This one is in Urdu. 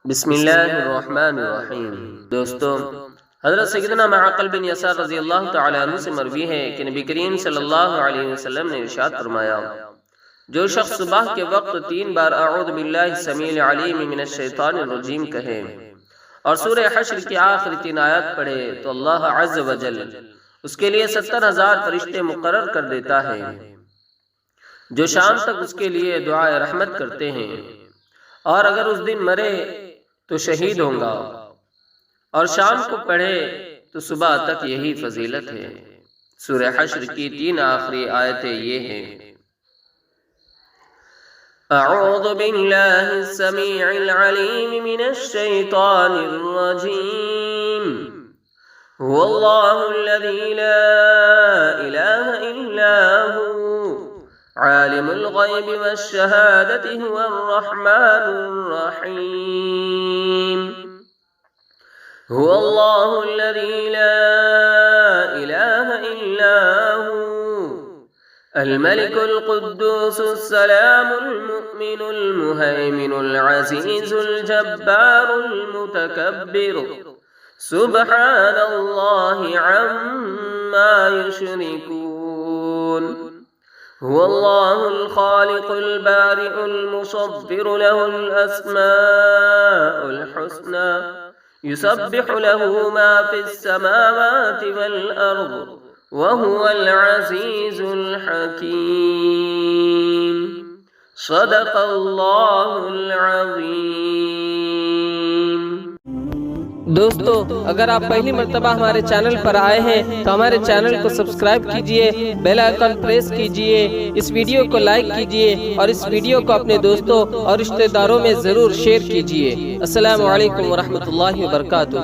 بسم اللہ الرحمن الرحیم۔ دوستو، حضرت سیدنا معقل بن یسار رضی اللہ تعالی عنہ سے مروی ہے کہ نبی کریم صلی اللہ علیہ وسلم نے ارشاد فرمایا، جو شخص صبح کے وقت 3 بار اعوذ باللہ السمیع العلیم من الشیطان الرجیم کہے اور سورہ حشر کی آخری 3 آیات پڑھے تو اللہ عز و جل اس کے لیے 70,000 فرشتے مقرر کر دیتا ہے جو شام تک اس کے لیے دعائے رحمت کرتے ہیں، اور اگر اس دن مرے تو شہید ہوں گا، اور شام کو پڑھے تو صبح تک یہی فضیلت ہے۔ سورہ حشر کی 3 آخری آیتیں یہ ہیں: اعوذ باللہ السمیع العلیم من الشیطان الرجیم، هو اللہ الذی لا الہ الا عالم الغیب والشہادة هو الرحمن الرحیم، هو اللہ الذی لا الہ الا الملک القدوس السلام المؤمن المہیمن العزیز الجبار المتکبر سبحان اللہ عما یشرکون، هو اللہ الخالق البارئ المصور له الاسماء الحسنى يسبح له ما في السماوات والارض وهو العزيز الحكيم، صدق اللہ العظیم۔ دوستو، اگر آپ پہلی مرتبہ ہمارے چینل پر آئے ہیں تو ہمارے چینل کو سبسکرائب کیجئے، بیل آئیکن پریس کیجئے، اس ویڈیو کو لائک کیجئے اور اس ویڈیو کو اپنے دوستوں اور رشتہ داروں میں ضرور شیئر کیجئے۔ السلام علیکم ورحمۃ اللہ وبرکاتہ۔